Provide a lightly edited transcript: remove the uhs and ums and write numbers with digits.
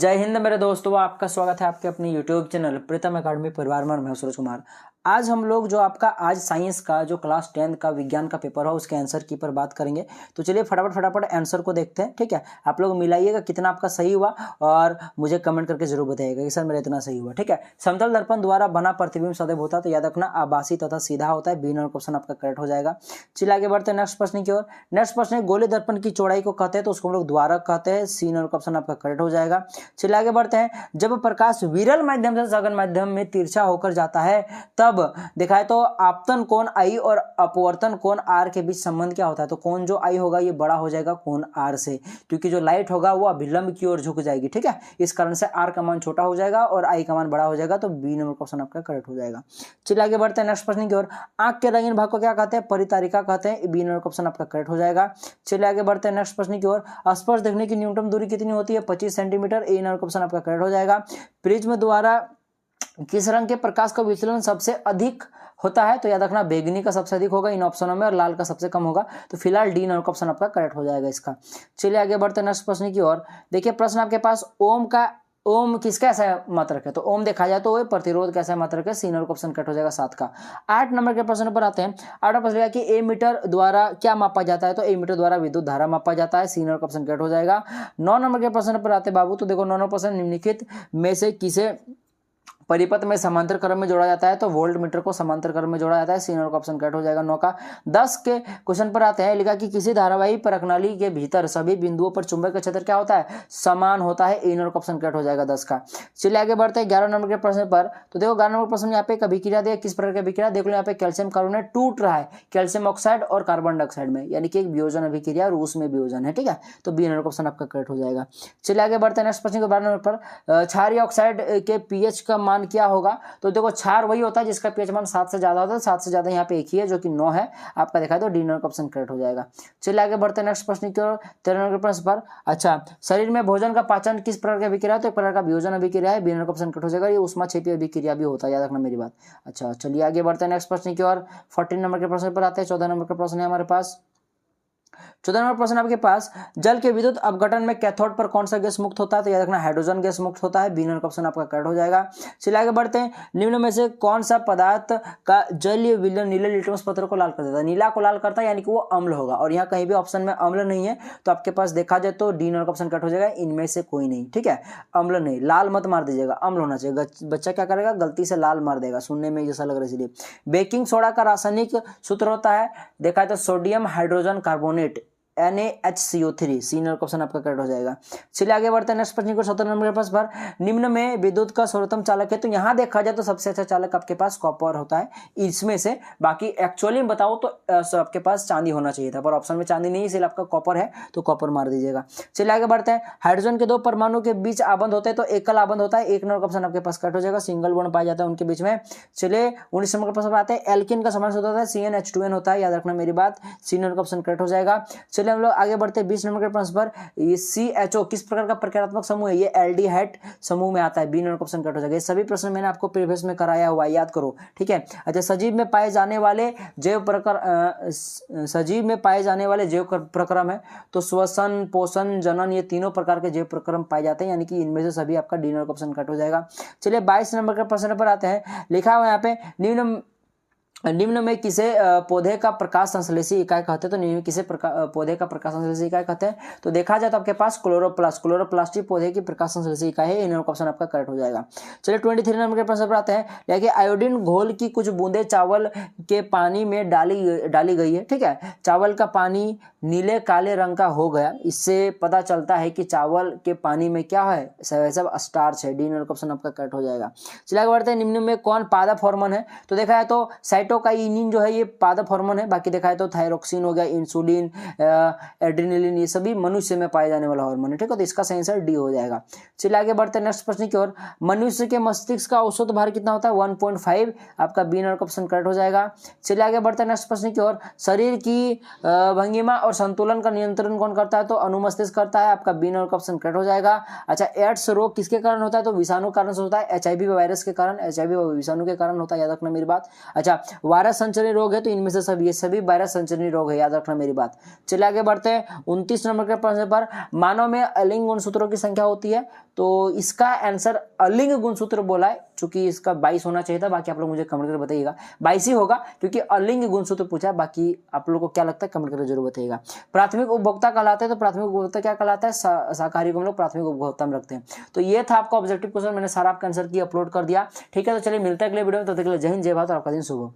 जय हिंद मेरे दोस्तों, आपका स्वागत है आपके अपने YouTube चैनल प्रीतम एकेडमी परिवार में। मैं सूरज कुमार। आज हम लोग जो आपका आज साइंस का जो क्लास 10 का विज्ञान का पेपर हो उसके आंसर की पर बात करेंगे। तो चलिए फटाफट आंसर को देखते हैं। ठीक है, आप लोग मिलाइएगा कितना आपका सही हुआ और मुझे कमेंट करके जरूर बताइएगा कि सर मेरा इतना सही हुआ। ठीक है, समतल दर्पण द्वारा बना प्रतिबिंब सदैव होता है, तो याद रखना आभासी तथा सीधा होता है। बी नंबर क्वेश्चन आपका करेक्ट हो जाएगा। चलिए आगे बढ़ते हैं नेक्स्ट प्रश्न की ओर। नेक्स्ट प्रश्न है गोले दर्पण की चौड़ाई को कहते हैं तो उसको हम लोग द्वारक कहते हैं। सी नंबर क्वेश्चन आपका करेक्ट हो जाएगा। चलिए आगे बढ़ते हैं। जब प्रकाश विरल माध्यम से सघन माध्यम में तिरछा होकर जाता है तब दिखाए तो आपतन कोण आई और अपवर्तन कोण आर के बीच संबंध क्या होता है। तो कोण जो आई होगा ये बड़ा हो जाएगा कोण आर से, क्योंकि जो लाइट होगा वो अभिलंब की ओर झुक जाएगी। ठीक है, इस कारण से आर का मान छोटा हो जाएगा और आई का मान बड़ा हो जाएगा। तो बी नंबर क्वेश्चन आपका करेक्ट हो जाएगा। चलिए आगे बढ़ते हैं नेक्स्ट प्रश्न की ओर। आंख के रंगीन भाग को क्या कहते हैं? परितारिका कहते हैं। बी नंबर क्वेश्चन आपका करेक्ट हो जाएगा। चलिए आगे बढ़ते हैं नेक्स्ट प्रश्न की ओर। स्पर्श देखने की न्यूनतम दूरी कितनी होती है? 25 सेंटीमीटर। ए नंबर क्वेश्चन आपका करेक्ट हो जाएगा। प्रिज्म द्वारा किस रंग के प्रकाश का विचलन सबसे अधिक होता है? तो याद रखना बैगनी का सबसे अधिक होगा इन ऑप्शनों में और लाल का सबसे कम होगा। तो फिलहाल डी नंबर ऑप्शन आपका करेक्ट हो जाएगा इसका। चलिए आगे बढ़ते हैं नेक्स्ट प्रश्न की ओर। देखिए प्रश्न आपके पास ओम किसका ऐसा मात्रक है? तो ओम देखा जाए तो प्रतिरोध कैसा मात्रक है? सी नंबर ऑप्शन कट हो जाएगा 7 का। 8 नंबर के प्रश्न पर आते हैं। 8 प्रश्न कि ए मीटर द्वारा क्या मापा जाता है? तो ए मीटर द्वारा विद्युत धारा मापा जाता है। सी नंबर ऑप्शन कट हो जाएगा। 9 नंबर के प्रश्न पर आते हैं बाबू। तो देखो 9 नंबर प्रश्न निम्नलिखित में से किसे परिपथ में समांतर क्रम में जोड़ा जाता है? तो वोल्ट मीटर को समांतर क्रम में जोड़ा जाता है। सी नंबर का ऑप्शन करेक्ट हो जाएगा 9 का। 10 के क्वेश्चन पर आते हैं। लिखा कि किसी धारावाही प्रणाली के भीतर सभी बिंदुओं पर चुंबक का क्षेत्र क्या होता है? समान होता है। ए नंबर का ऑप्शन करेक्ट हो जाएगा 10 का। चलिए आगे बढ़ते हैं 11 नंबर के प्रश्न पर। तो देखो 11 नंबर प्रश्न में यहाँ पे एक अभिक्रिया दिया, किस प्रकार की अभिक्रिया? देख लो यहाँ पे कैल्शियम कार्बोनेट टूट रहा है कैल्शियम ऑक्साइड और कार्बन डाइऑक्साइड में, यानी कि एक वियोजन अभिक्रिया और उसमें वियोजन है। ठीक है, तो बी नंबर का ऑप्शन आपका करेक्ट हो जाएगा। चलिए आगे बढ़ते हैं नेक्स्ट प्रश्न को। 12 नंबर पर क्षारीय ऑक्साइड के पीएच का मान क्या होगा? तो देखो क्षार वही होता है जिसका पीएच मान 7 से ज्यादा होता है। 7 से ज्यादा यहाँ पे एक ही है जो कि 9 है आपका। देखा तो डी नंबर का ऑप्शन करेक्ट हो जाएगा। चलिए आगे बढ़ते हैं नेक्स्ट प्रश्न की ओर। 13 नंबर के प्रश्न पर। अच्छा, शरीर में भोजन का पाचन किस प्रकार की अभिक्रिया है? तो एक प्रकार का वियोजन अभिक्रिया है। बी नंबर का ऑप्शन करेक्ट हो जाएगा। ये ऊष्माक्षेपीय अभिक्रिया भी होता है, याद रखना मेरी बात। अच्छा चलिए आगे बढ़ते हैं नेक्स्ट प्रश्न की ओर। 14 नंबर के प्रश्न पर आते हैं। 14 नंबर का प्रश्न है हमारे पास। 14 नंबर प्रश्न आपके पास। जल के विद्युत अपघटन में कैथोड पर कौन सा गैस मुक्त होता है? तो याद रखना हाइड्रोजन गैस मुक्त होता है। बी नंबर का ऑप्शन आपका करेक्ट हो जाएगा। चलिए आगे बढ़ते हैं। निम्न में से कौन सा पदार्थ का जलीय विलयन नीले लिटमस पत्र को लाल कर देता है? नीला को लाल करता है, यानी कि वो अम्ल होगा। और यहाँ कहीं भी ऑप्शन में अम्ल नहीं है, तो आपके पास देखा जाए तो डी नंबर का ऑप्शन करेक्ट हो जाएगा। इनमें से कोई नहीं। ठीक है, अम्ल नहीं, लाल मत मार दीजिएगा, अम्ल होना चाहिए। बच्चा क्या करेगा? गलती से लाल मार देगा, सुनने में जैसा लग रहा है इसलिए। बेकिंग सोडा का रासायनिक सूत्र होता है, देखा है तो sodium hydrogen carbonate NaHCO3। C number option आपका करेक्ट हो जाएगा। चलिए आगे बढ़ते हैं नेक्स्ट प्रश्न को। 17 नंबर के प्रश्न पर। निम्न में विद्युत का सर्वोत्तम चालक है, तो यहाँ देखा जाए तो सबसे अच्छा चालक आपके पास कॉपर होता है इसमें से। बाकी एक्चुअली में बताओ तो आपके पास चांदी होना चाहिए था, पर ऑप्शन में चांदी नहीं है इसलिए आपका कॉपर है, तो कॉपर मार दीजिएगा। चलिए आगे बढ़ते हैं। हाइड्रोजन के 2 परमाणु के बीच आबंध होते हैं, तो एकल आबंध होता है। एक नंबर ऑप्शन आपके पास करेक्ट हो जाएगा। सिंगल बॉन्ड पाया जाता है उनके बीच में। चलिए 19 नंबर के प्रश्न पर आते हैं। एल्किन का समास होता है CnH2n होता है, याद रखना मेरी बात। सी नंबर ऑप्शन करेक्ट हो जाएगा। चलिए हम लोग आगे बढ़ते हैं 20 नंबर के प्रश्न पर। ये CHO किस प्रकार का प्रकारात्मक समूह है? ये एल्डिहाइड समूह में आता है। बी नंबर ऑप्शन कट हो जाएगा। ये सभी प्रश्न मैंने आपको प्रीवियस में कराया हुआ है, याद करो। ठीक है, अच्छा, सजीव में पाए जाने वाले जैव प्रक्रम है, तो श्वसन, पोषण, जनन, ये तीनों प्रकार के जैव प्रक्रम पाए जाते हैं, यानी कि इनमें से सभी आपका डी नंबर ऑप्शन कट हो जाएगा। चलिए 22 नंबर के प्रश्न पर आते हैं। लिखा हुआ यहाँ पे निम्न में किसे पौधे का प्रकाश संश्लेषी इकाई कहते हैं? तो निम्न में किसे पौधे का प्रकाश संश्लेषी इकाई कहते हैं? तो देखा जाए तो आपके पास क्लोरोप्लास्ट ही पौधे की प्रकाश संश्लेषी इकाई है। इन ऑप्शन आपका करेक्ट हो जाएगा। चलिए 23 नंबर के प्रश्न पर आते हैं। देखिए आयोडीन घोल की कुछ बूंदे चावल के पानी में डाली गई है। ठीक है, चावल का पानी नीले काले रंग का हो गया, इससे पता चलता है कि चावल के पानी में क्या है? सब स्टार्च है। डी नंबर ऑप्शन आपका करेक्ट हो जाएगा। चलिए आगे बढ़ते हैं। निम्न में कौन पादप हार्मोन है? तो देखा है तो साइटोकाइनिन जो है ये पादप हार्मोन है। बाकी देखा है तो थायरोक्सिन हो गया, इंसुलिन, एड्रेनलिन, ये सभी मनुष्य में पाए जाने वाला हार्मोन है। ठीक है, तो इसका सही आंसर डी हो जाएगा। चलिए आगे बढ़ते हैं नेक्स्ट प्रश्न की ओर। मनुष्य के मस्तिष्क का औसत भार कितना होता है? 1.5। आपका बी नंबर ऑप्शन करेक्ट हो जाएगा। चलिए आगे बढ़ते हैं नेक्स्ट प्रश्न की ओर। शरीर की भंगिमा और संतुलन का नियंत्रण कौन करता है? तो अनुमस्तिष्क करता है। आपका बी नंबर ऑप्शन करेक्ट हो जाएगा। अच्छा, एड्स रोग किसके कारण होता है? तो विषाणु कारण से होता है। HIV वायरस के कारण, HIV विषाणु के कारण होता है, याद रखना मेरी बात। अच्छा, वायरस संचरणीय रोग है तो इनमें से सभी, ये सभी वायरस संचरणीय रोग है, याद रखना मेरी बात। चलिए आगे बढ़ते हैं। 29 नंबर के प्रश्न पर, मानव में अलिंग गुणसूत्रों की संख्या होती है, तो इसका आंसर अलिंग गुणसूत्र बोला है, चूंकि इसका 22 होना चाहिए था, बाकी आप लोग मुझे कमेंट करके बताइएगा। 22 ही होगा क्योंकि अलिंग गुणसूत्र पूछा है, बाकी आप लोगों को क्या लगता है कमेंट करके जरूर बताइएगा। प्राथमिक उपभोक्ता कहलाते हैं, तो प्राथमिक उपभोक्ता क्या कहलाता है, शाकाहारी को हम लोग प्राथमिक उपभोक्ता में रखते हैं। तो ये था आपका ऑब्जेक्टिव क्वेश्चन, मैंने सारा आपका आंसर की अपलोड कर दिया। ठीक है, तो चलिए मिलते हैं अगले वीडियो में, तब तक के लिए जय हिंद, जय भारत और आपका दिन शुभ हो।